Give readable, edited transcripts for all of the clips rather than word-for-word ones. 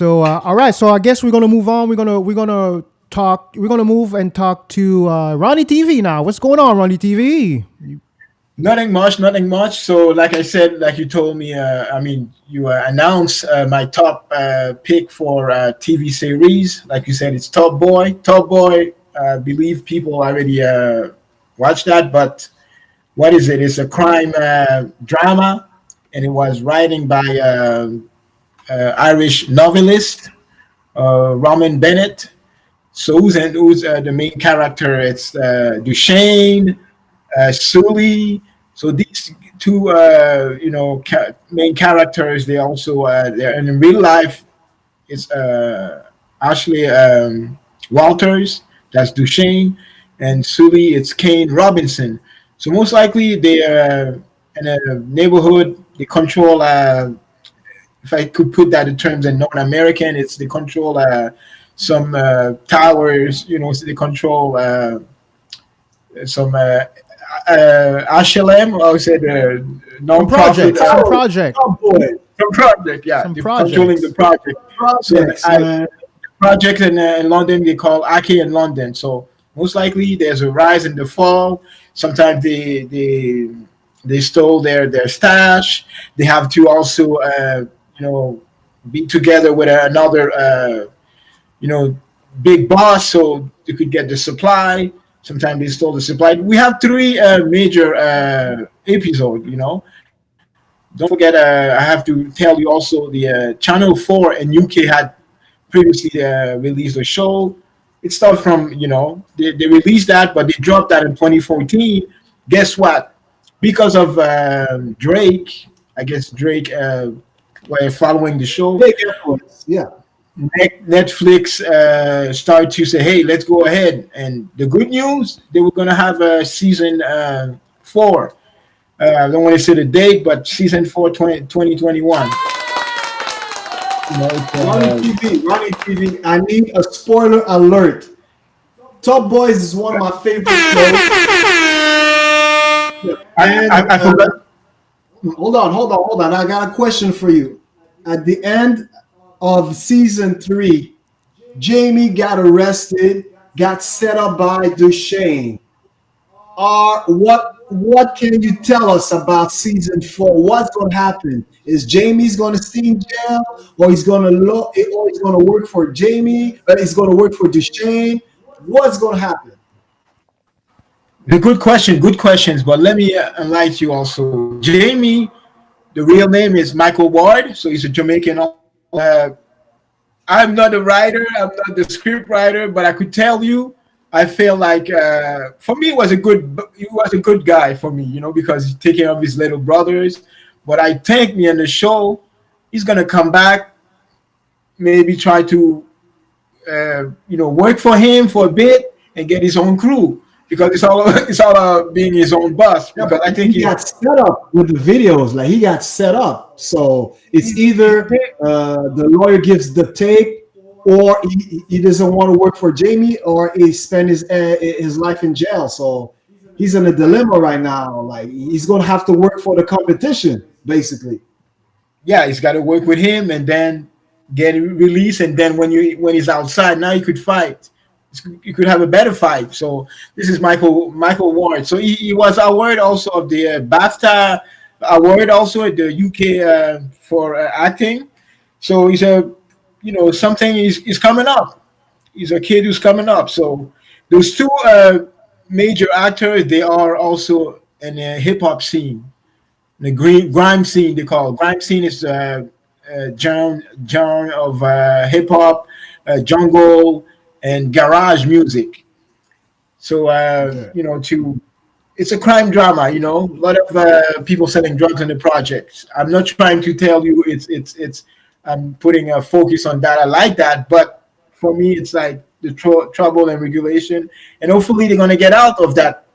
So all right. So I guess we're gonna move on. We're gonna talk. We're gonna move and talk to Ronnie TV now. What's going on, Ronnie TV? Nothing much, nothing much. So, like I said, like you told me, you announced my top pick for TV series. Like you said, it's Top Boy. Top Boy, I believe people already watched that, but what is it? It's a crime drama, and it was writing by Irish novelist Roman Bennett. So, who's the main character? It's Duchesne, Sully. So these two, main characters. They also they're in real life. It's Ashley Walters. That's Duchesne, and Sully. It's Kane Robinson. So most likely they are in a neighborhood. They control. If I could put that in terms of North American, it's they control some towers. So they control some HLM, or I would say the non-profit Project. some project, yeah, Some they're projects. controlling the project. So Projects, man. project in London they call Ake in London. So most likely there's a rise and the fall. Sometimes they stole their stash. They have to also be together with another big boss so you could get the supply. Sometimes they stole the supply. We have three major episodes. Don't forget, I have to tell you also the Channel 4 in UK had previously released a show. It started from they released that, but they dropped that in 2014. Guess what? Because of Drake, I guess Drake were following the show. Big influence. Yeah. Netflix started to say, "Hey, let's go ahead." And the good news, they were going to have a season 4. I don't want to say the date, but season 4, 2021. Ronnie TV. I need a spoiler alert. Top Boys is one of my favorite shows. I forgot. Hold on. I got a question for you. At the end of season 3, Jamie got arrested, got set up by Duchesne. What can you tell us about season 4? What's going to happen? Is Jamie's going to stay in jail, or he's going to work for Jamie, but he's going to work for Duchesne? What's going to happen? The good questions. But let me enlighten you also. Jamie, the real name is Michael Ward, so he's a Jamaican. I'm not a writer, I'm not the script writer, but I could tell you, I feel like for me he was a good guy for me, because he's taking care of his little brothers. But I think me in the show, he's gonna come back, maybe try to work for him for a bit and get his own crew, because it's all about being his own boss. Yeah, Because I think he got set up with the videos. Like, he got set up. So it's either the lawyer gives the tape, or he doesn't want to work for Jamie, or he spend his life in jail. So he's in a dilemma right now. Like, he's going to have to work for the competition, basically. yeah, he's got to work with him and then get released. And then when he's outside, now you could fight. You could have a better fight. So this is Michael Ward. So he was award also of the BAFTA award also at the UK for acting. So he's something is coming up. He's a kid who's coming up. So those two major actors, they are also in the hip hop scene, the grime scene. They call it. Grime scene is genre of hip hop, jungle, and garage music. So it's a crime drama. A lot of people selling drugs in the projects. I'm not trying to tell you it's. I'm putting a focus on that. I like that, but for me, it's like the trouble and regulation, and hopefully they're gonna get out of that.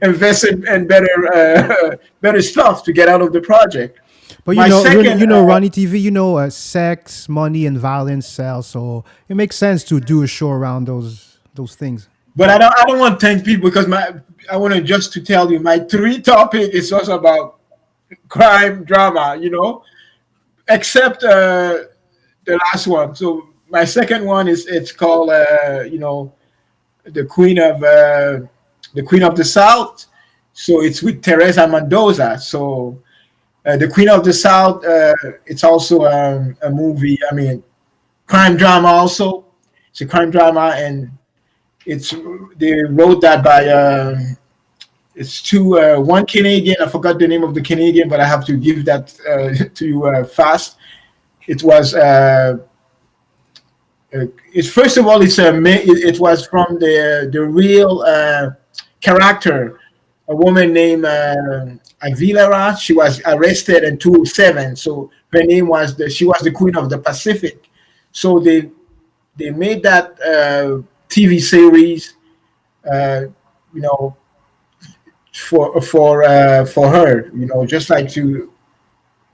Invest in better stuff to get out of the project. But Ronnie TV, sex, money, and violence sell. So it makes sense to do a show around those things. But I don't want to thank people, because I want to just to tell you my 3 topic is also about crime drama. Except the last one. So my second one is it's called the Queen of the Queen of the South. So it's with Teresa Mendoza. So the Queen of the South. It's also a movie. I mean, crime drama also. It's a crime drama, and it's they wrote that by it's two one Canadian. I forgot the name of the Canadian, but I have to give that to you fast. It was it's first of all it was from the real character, a woman named Aguilera. She was arrested in 2007. So her name was she was the Queen of the Pacific. So they made that TV series, uh, you know, for her, just like to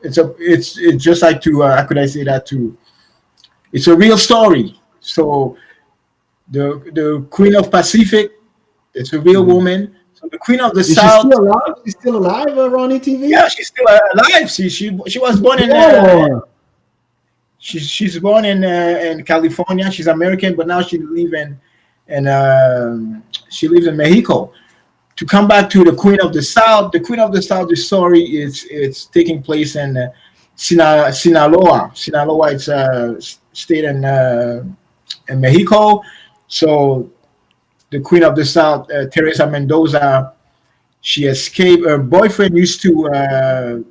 it's just like to how could I say that too? It's a real story. So the Queen of Pacific, it's a real Mhm. woman. So the Queen of the Is she South, still alive? She's still alive, Ronnie TV? yeah, she's still alive. See, she was born in Yeah. she's born in California. She's American, but now she lives in Mexico. To come back to the Queen of the South, the Queen of the South, the story is it's taking place in Sinaloa. Sinaloa, it's a state in Mexico. So the Queen of the South, Teresa Mendoza, she escaped. Her boyfriend used to,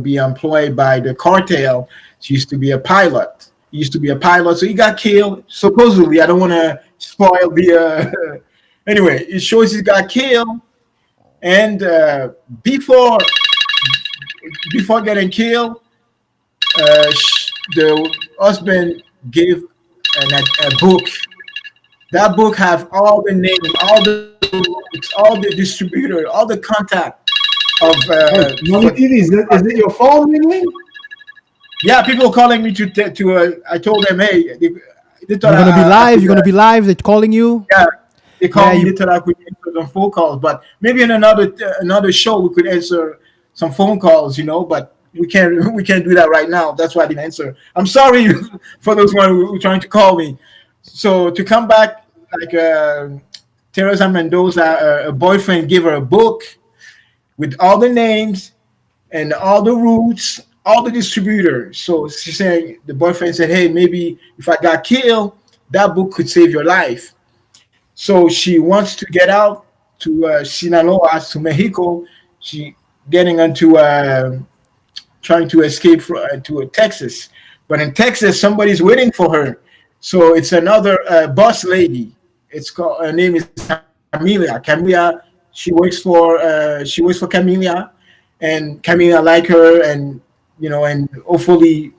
be employed by the cartel. She used to be a pilot. He used to be a pilot, so he got killed. Supposedly, I don't want to spoil the. Anyway, it shows he got killed, and before before getting killed, the husband gave a book. That book have all the name, all the routes, all the distributor, all the contact of Hey, Ronnie TV, is it your phone ringing? yeah. People calling me to. I told them, hey, they thought You're gonna be I live. could. You're gonna be live. They're calling you. Yeah, they Yeah, call me. They thought I could answer some phone calls, but maybe in another show we could answer some phone calls. But we can't do that right now. That's why I didn't answer. I'm sorry for those one who were trying to call me. So to come back, like Teresa Mendoza, a boyfriend gave her a book with all the names and all the routes, all the distributors. So she's saying the boyfriend said, "Hey, maybe if I got killed, that book could save your life." So she wants to get out to Sinaloa, to Mexico. She getting into trying to escape to Texas, but in Texas somebody's waiting for her. So it's another boss lady. It's called her name is Camelia. Camelia. She works for Camelia, and Camelia like her, and and hopefully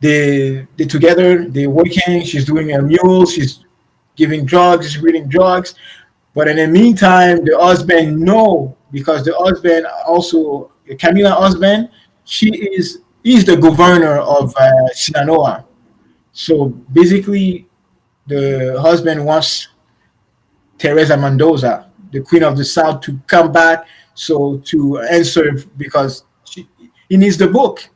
they together. They're working. She's doing a mule. She's giving drugs, distributing drugs. But in the meantime, the husband know because the husband also Camila husband, he's the governor of Sinaloa. So basically, the husband wants Teresa Mendoza, the Queen of the South, to come back. So to answer because he needs the book,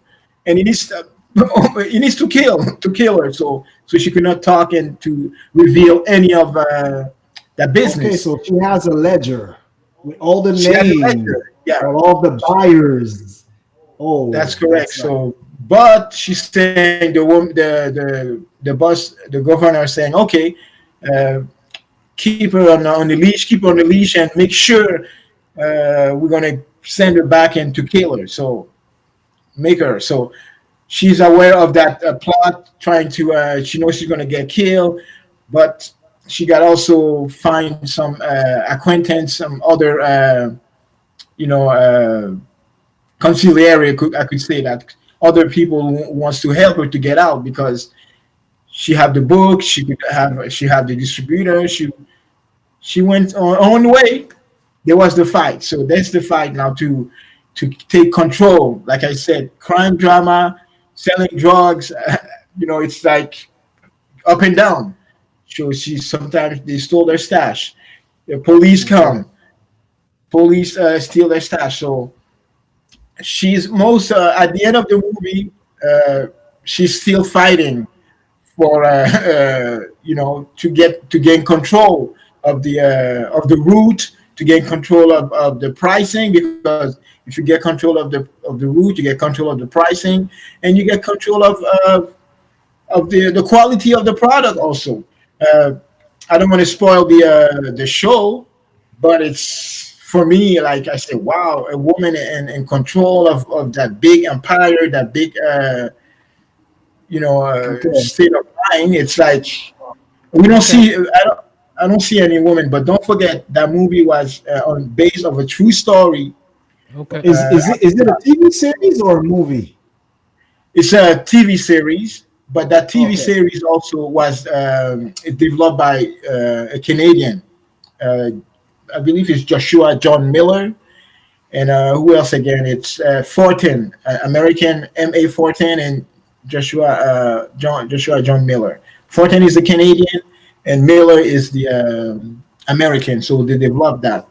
and he needs to kill her. So she could not talk and to reveal any of that Okay, business. so she has a ledger with all the She has a names ledger. Yeah, of all the buyers. that's Oh, correct. that's right. So, but she's saying the boss, the governor, is saying, okay, uh, keep her on the leash, keep her on the leash, and make sure we're gonna send her back in to kill her. So make her. So she's aware of that plot, trying to. She knows she's gonna get killed, but she got also find some acquaintance, some other, you know, conciliary. I could say that other people who wants to help her to get out because she had the book, she had the distributor. She went on her own way. There was the fight. So that's the fight now to take control. Like I said, crime drama, selling drugs. It's like up and down. So she sometimes they stole their stash. The police Okay. come. Police steal their stash. So she's most at the end of the movie. she's still fighting for to gain control of the route, to gain control of the pricing, because if you get control of the route, you get control of the pricing, and you get control of the quality of the product also. uh, I don't want to spoil the show, but it's, for me, like I said, wow, a woman in control of that big empire, that big Okay. state of mind. It's like we don't Okay. see. I don't see any woman. But don't forget that movie was on base of a true story. Okay. Is it a TV series or a movie? It's a TV series, but that TV Okay. series also was developed by a Canadian. Uh, I believe it's Joshua John Miller. And who else again? It's Fortin, American MA Fortin, and Joshua John Miller. Fortin is the Canadian, and Miller is the American. So they developed that.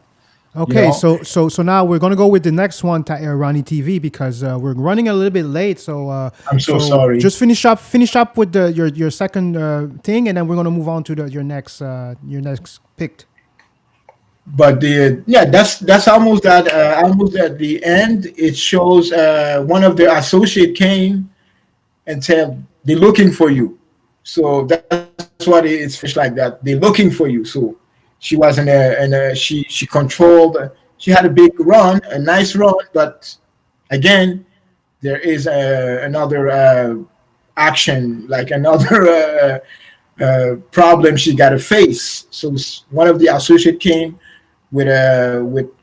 You Okay, know, so now we're gonna go with the next one, Ronnie TV, because we're running a little bit late. I'm so So sorry. just finish up with your second thing, and then we're gonna move on to your next pick. But that's almost at the end. It shows one of the associate came and said they're looking for you. So that's what it's finished like that. They're looking for you. So she was she controlled. She had a big run, a nice run, but again, there is another action, like another problem she got to face. So one of the associate came with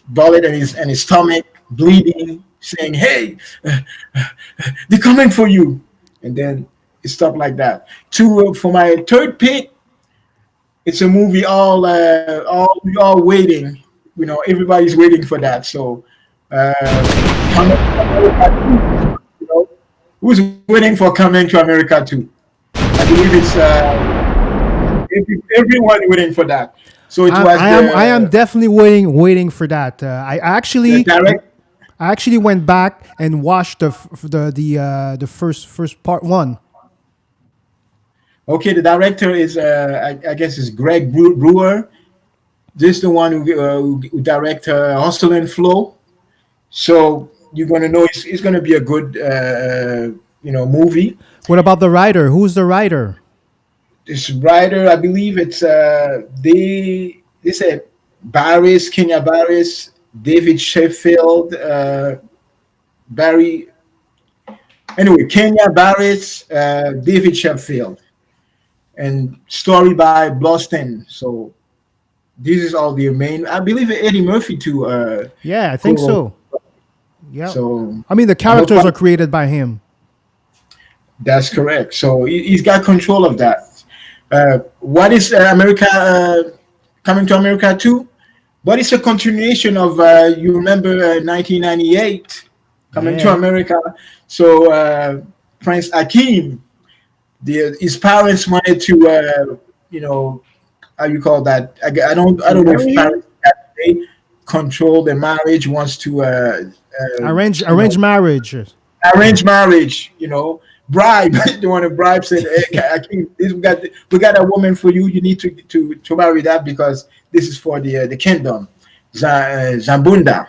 bullet in his stomach, bleeding, saying, "Hey, they're coming for you," and then it stopped like that. For my third pick, it's a movie we all waiting. Everybody's waiting for that. So, coming to America 2, who's waiting for Coming to America 2? I believe it's everyone waiting for that. So it was I am definitely waiting for that. the direct. I actually went back and watched the first part one. Okay, the director is I guess is Greg Brewer. This is the one who direct Hustle and Flow. So you're gonna know it's gonna be a good movie. What about the writer? Who's the writer? This writer, I believe it's they said Barris, Kenya Barris, David Sheffield, Barry. Anyway, Kenya Barris, David Sheffield, and story by Boston. So this is all the main. I believe Eddie Murphy too. Yeah, I think co-wrote. so. Yeah. So I mean, the I hope characters are created by him. that's correct. So he's got control of that. What is America Coming to America 2? But it's a continuation of you remember 1998 Coming to Yeah. America. So Prince Akeem, his parents wanted to how you call that? I don't know if Marry him? parents they control the marriage, wants to Arrange marriage. arranged marriage, bribe. They want to bribe. Said, hey, we got a woman for you. You need to marry that because this is for the kingdom, Zambunda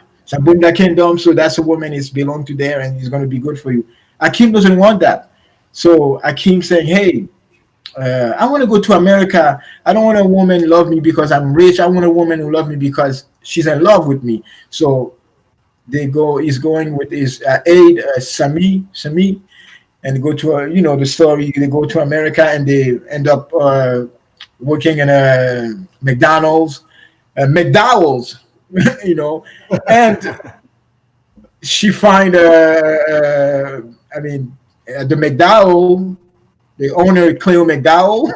kingdom. So that's a woman is belong to there, and it's going to be good for you. Akeem doesn't want that. So Akeem saying, hey, I want to go to America. I don't want a woman love me because I'm rich. I want a woman who love me because she's in love with me. So he's going with his aide, Sami, and go to the story. They go to America and they end up working in a McDowell's, and she find the McDowell, the owner Cleo McDowell.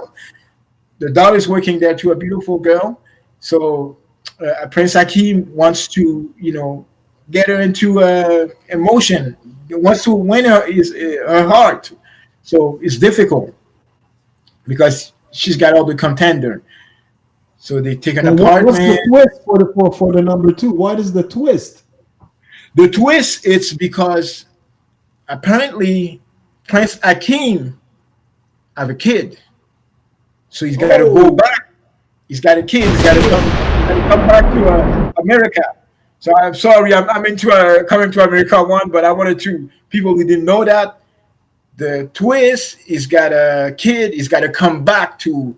The daughter is working there to a beautiful girl. So Prince Akeem wants to get her into emotion. He wants to win her heart. So it's difficult because she's got all the contender. So they take an And what's the apartment. twist for the number two? What is the twist? The twist it's because apparently Prince Akeem have a kid, so he's got to go Oh, back. He's got a kid. He's got to come. He's got to come back to America. So I'm sorry. I'm into coming to America one, but I wanted to people who didn't know that the twist. He's got a kid. He's got to come back to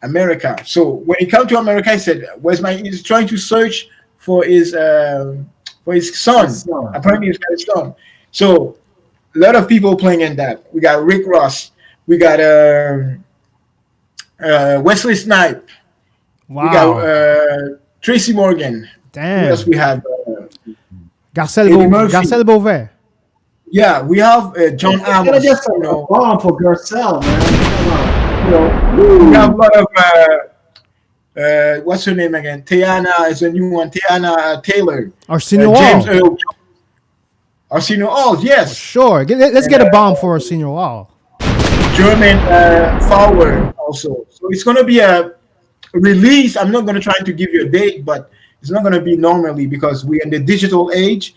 America. So when he come to America, he said, "Where's my?" He's trying to search for his his son. son. Apparently, he's got a son. So a lot of people playing in that. We got Rick Ross. We got Wesley Snipe. We got Wow. Tracy Morgan. Who else Damn. we have? Eddie Murphy. Garcelle Beauvais. Yeah, we have John It's gonna get Amos. You a know, bomb for Garcelle, man. Come on, we have woo. a lot of what's her name again? Tiana is a new one. Tiana Taylor. Arsenio James Hall. Earl. Arsenio Hall. Yes. Sure. Let's And get a bomb for Arsenio Hall. German Fowler also. So it's going to be a release. I'm not going to try to give you a date, but it's not going to be normally because we're in the digital age.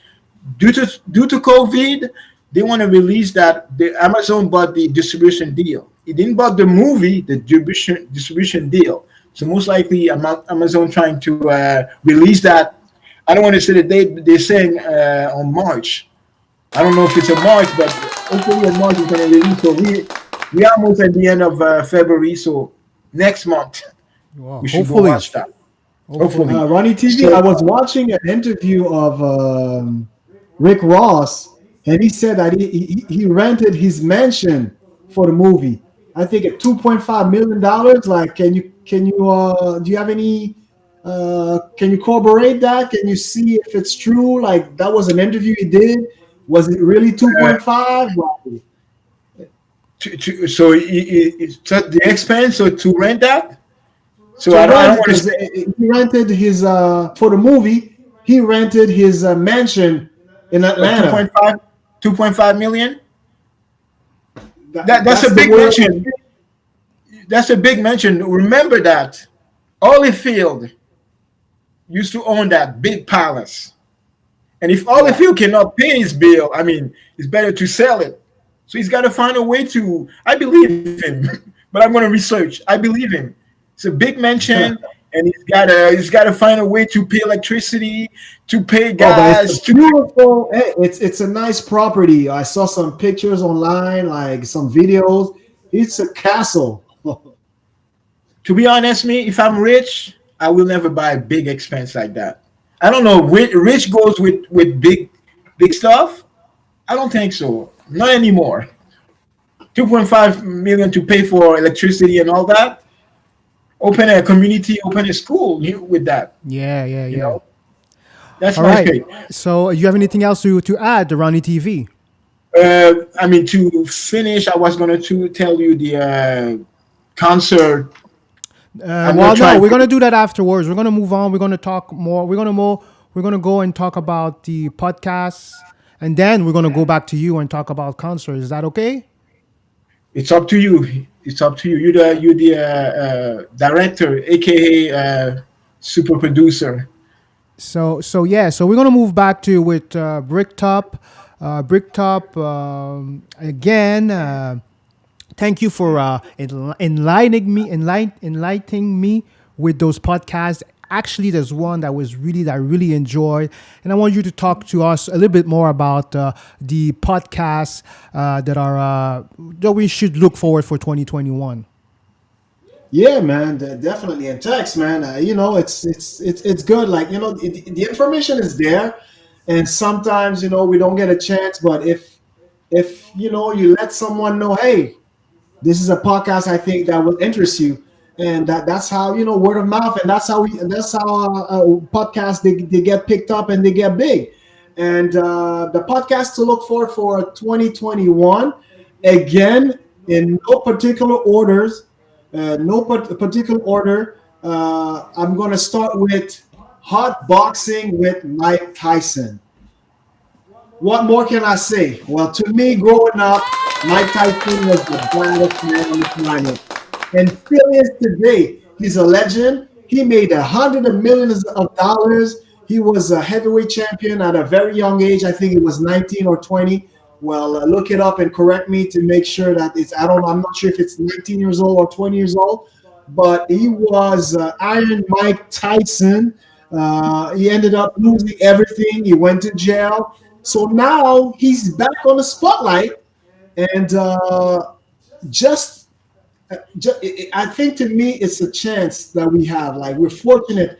Due to COVID, they want to release that. The Amazon bought the distribution deal. It didn't buy the movie, the distribution deal. So most likely, Amazon trying to release that. I don't want to say the date. They're saying on March. I don't know if it's a March, but hopefully in March it's going to release. So we are almost at the end of February. So next month Wow. we should go Hopefully. watch that. Hopefully. Hopefully. Ronnie TV. I So was watching an interview of Rick Ross, and he said that he rented his mansion for the movie. I think at $2.5 million. Like, do you have any? Can you corroborate that? Can you see if it's true? Like, that was an interview he did. Was it really uh, 2.5? so it's at the expense so to rent that. So To I rent don't want to because say he rented his for the movie. He rented his mansion in Atlanta. 2.5 2.5 million. That's That's a the big word. mention. That's a big mention. Remember that Holyfield used to own that big palace. And if Yeah. Holyfield cannot pay his bill, I mean, it's better to sell it. So he's got to find a way to. I believe him, but I'm going to research. I believe him. It's a big mention, and he's got to find a way to pay electricity, to pay Oh, but it's a gas. beautiful. It's a nice property. I saw some pictures online, like some videos. It's a castle. To be honest, me, if I'm rich, I will never buy a big expense like that. I don't know. Rich goes with big stuff. I don't think so. Not anymore. 2.5 million to pay for electricity and all that. Open a community, open a school with that. Yeah, yeah, You yeah. know, that's All my right. pick. So, you have anything else to add, Ronnie TV? I mean, to finish, I was going to tell you the concert. I'm Well, not no, trying we're gonna to. do that afterwards. We're gonna move on. We're gonna talk more. We're gonna go and talk about the podcast, and then we're gonna go back to you and talk about concerts. Is that okay? It's up to you. It's up to you. You're the director, aka super producer. So yeah. So we're gonna move back to with Bricktop. Bricktop again. Thank you for enlightening me with those podcasts. Actually, there's one that I really enjoyed, and I want you to talk to us a little bit more about the podcasts that we should look forward for 2021. Yeah, man, definitely. And text, man. It's good. Like, the information is there, and sometimes we don't get a chance. But if you let someone know, hey, this is a podcast I think that will interest you, and that's how word of mouth, and that's how podcasts they get picked up and they get big. And the podcast to look for 2021, again, in no particular orders, particular order. I'm gonna start with hot boxing with Mike Tyson. What more can I say? Well, to me, growing up, Mike Tyson was the baddest man on the planet. And still is today. He's a legend. He made hundreds of millions of dollars. He was a heavyweight champion at a very young age. I think it was 19 or 20. Well, look it up and correct me to make sure that it's. I don't. I'm not sure if it's 19 years old or 20 years old, but he was Iron Mike Tyson. He ended up losing everything. He went to jail. So now he's back on the spotlight, and just, I think to me, it's a chance that we have. Like we're fortunate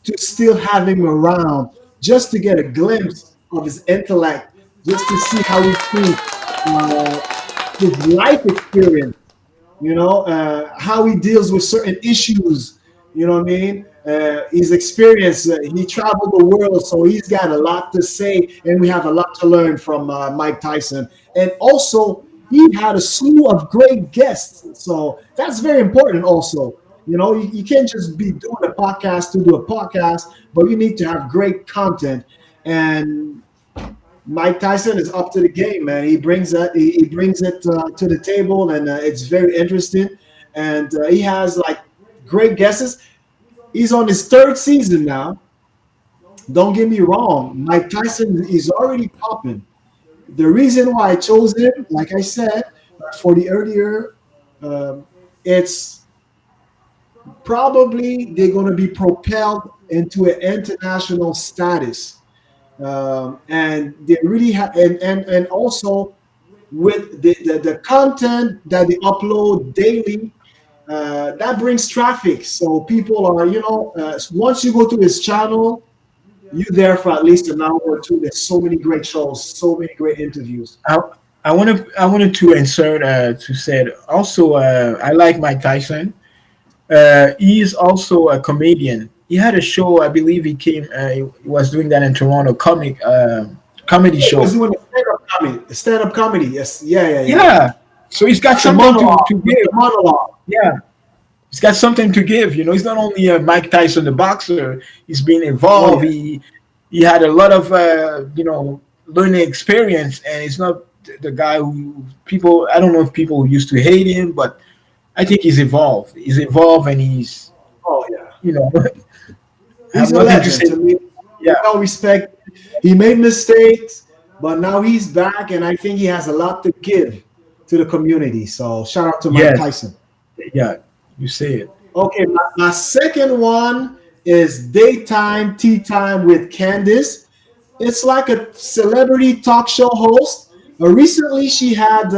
to still have him around, just to get a glimpse of his intellect, just to see how he thinks, uh, his life experience, how he deals with certain issues. You know what I mean? His experience. He traveled the world, so he's got a lot to say, and we have a lot to learn from Mike Tyson. And also, he had a slew of great guests, so that's very important. Also, you can't just be doing a podcast to do a podcast, but you need to have great content. And Mike Tyson is up to the game, man. He brings that. He brings it to the table, and it's very interesting. And he has like great guesses. He's on his third season now. Don't get me wrong, Mike Tyson is already popping. The reason why I chose him, like I said, for the earlier, it's probably they're going to be propelled into an international status, and they really have, and also with the content that they upload daily, that brings traffic. So people are, once you go to his channel, you there for at least an hour or two. There's so many great shows, so many great interviews. I wanted to insert to say also I like Mike Tyson. He is also a comedian. He had a show, I believe he was doing that in Toronto, comedy He show. was doing a stand-up comedy. Stand-up comedy. Yes. Yeah, yeah, yeah. Yeah. So he's got It's a something monologue. to It's give. a monologue. Yeah. He's got something to give. He's not only a Mike Tyson, the boxer. He's been Oh involved. yeah. He had a lot of learning experience, and he's not the guy who people. I don't know if people used to hate him, but I think he's evolved. He's evolved, and he's Oh yeah. you know I have He's a nothing to legend say. to me. Yeah. Well respect. He made mistakes, but now he's back, and I think he has a lot to give to the community. So shout out to Mike Yes. Tyson. Yeah. You say it. Okay, my second one is Daytime Tea Time with Candice. It's like a celebrity talk show host. Recently, she had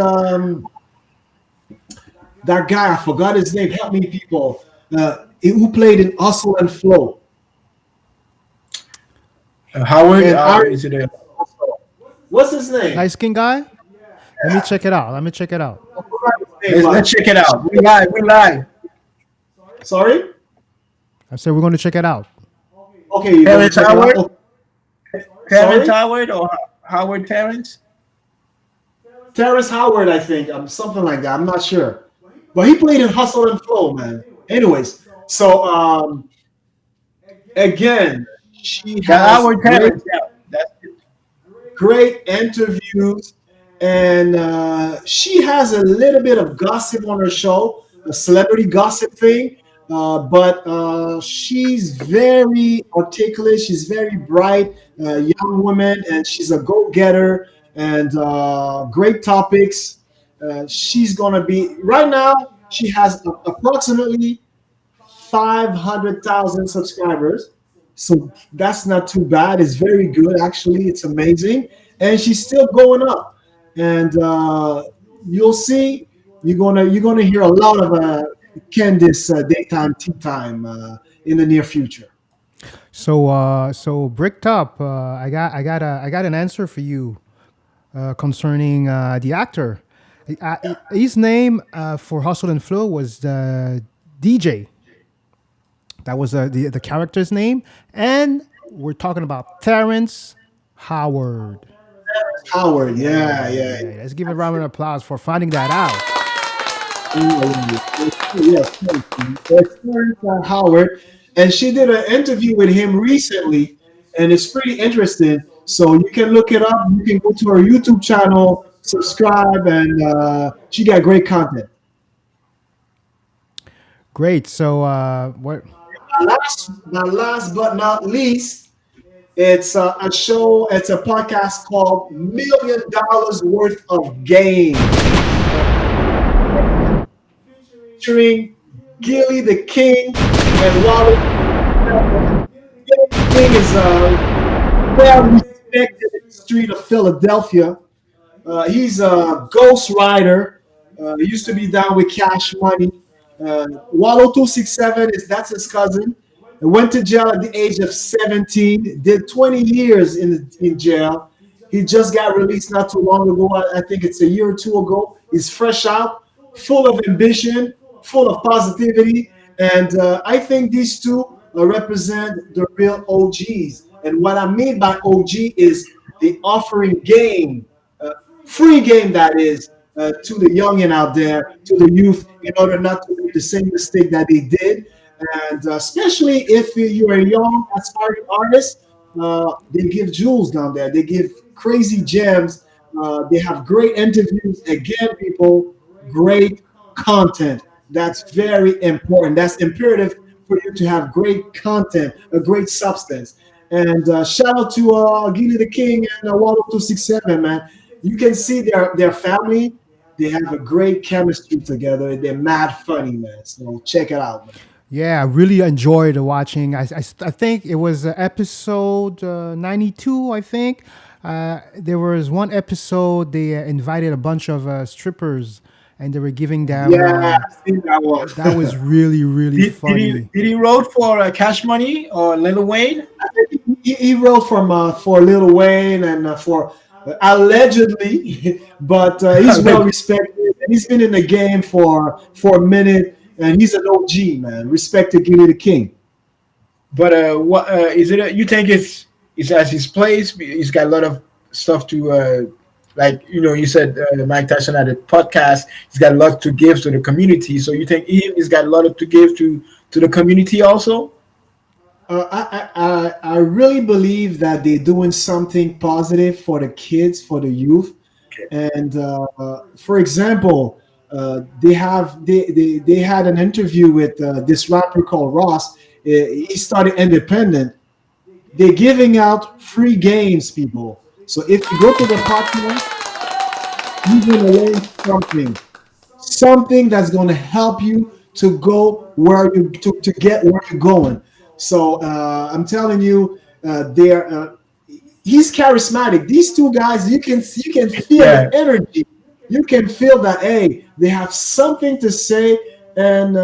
that guy. I forgot his name. Help me, people. Who played in Hustle and Flow. Howard, And is it? what's his name? Light skin guy. Let me check it out. Let me check it out. I forgot his name, Let's check it out. We live. We live. Sorry. I said we're going to check it out. Okay, you Terrence check it out. Howard? Sorry? Terrence Howard or Howard Terrence? Terrence Howard, I think, something like that. I'm not sure, but he played in Hustle and Flow, man. Anyways, so again, she Yeah, has Howard Terrence. Yeah, that's it. great interviews, and she has a little bit of gossip on her show, a celebrity gossip thing. But she's very articulate. She's very bright, young woman, and she's a go-getter. And great topics. She's gonna be right now. She has approximately 500,000 subscribers, so that's not too bad. It's very good, actually. It's amazing, and she's still going up. And you'll see. You're gonna hear a lot of Candice daytime tea time in the near future. So Bricked Up, I got an answer for you concerning the actor. His name for Hustle and Flow was DJ. That was the character's name, and we're talking about Terrence Howard. Howard, yeah, yeah, Yeah, let's give a round of applause for finding that out. yes. It's Terrence Howard, and she did an interview with him recently, and it's pretty interesting. So you can look it up. You can go to her YouTube channel, subscribe, and she got great content. Great. So what? My last but not least, It's a show. It's a podcast called $1 Million Worth of Game, featuring Gilly the King and Wallace. Gilly the King is well respected in the street of Philadelphia. He's a ghost rider. He used to be down with Cash Money. Wallow 267 is that's his cousin. Went to jail at the age of 17. Did 20 years in jail. He just got released not too long ago. I think it's a year or two ago. He's fresh out, full of ambition, full of positivity, and I think these two represent the real OGs. And what I mean by OG is the offering game, uh, free game that is, to the youngin out there, to the youth, in order not to make the same mistake that they did. And especially if you're a young aspiring artist, they give jewels down there. They give crazy gems. They have great interviews. Again, people, great content. That's very important. That's imperative for you to have great content, a great substance. And shout out to Gilly the King and Waldo 267, man. You can see their family. They have a great chemistry together. They're mad funny, man. So check it out, man. Yeah, I really enjoyed watching. I think it was episode 92, I think. There was one episode they invited a bunch of strippers and they were giving them. Yeah, I've seen that one. That was really, really funny. Did he wrote for Cash Money or Lil Wayne? He wrote for Lil Wayne and for allegedly, but he's well respected and he's been in the game for a minute and he's an OG, man. Respect to Gilly the King. But what is it? You think it's as his place? He's got a lot of stuff to like. You know, you said Mike Tyson had a podcast. He's got a lot to give to the community. So you think he's got a lot to give to the community also? I really believe that they're doing something positive for the kids, for the youth. And for example, they had an interview with this rapper called Ross. He started independent. They're giving out free games, people. So if you go to the podcast, you're gonna learn something that's gonna help you to go where to get where you're going. So I'm telling you, they're he's charismatic. These two guys, you can feel Yeah. the energy. You can feel that hey, they have something to say, and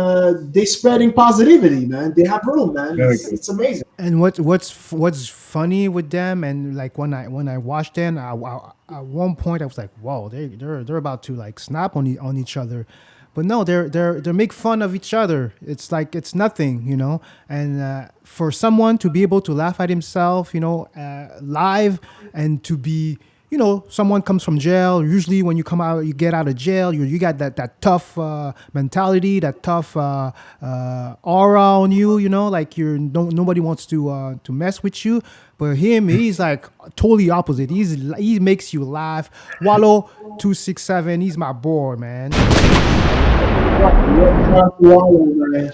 they spreading positivity, man. They have room, man. Very It's, good. it's amazing. And what's funny with them, and like when I watched them, at one point I was like, "Whoa, they're about to like snap on each other," but no, they make fun of each other. It's like it's nothing, you know. And for someone to be able to laugh at himself, you know, live, and to be, you know, someone comes from jail. Usually, when you come out, you get out of jail, you got that tough mentality, that tough aura on you. You know, like nobody wants to mess with you. But he's like totally opposite. He makes you laugh. Wallow 267, he's my boy, man. Shout out to all of them, man.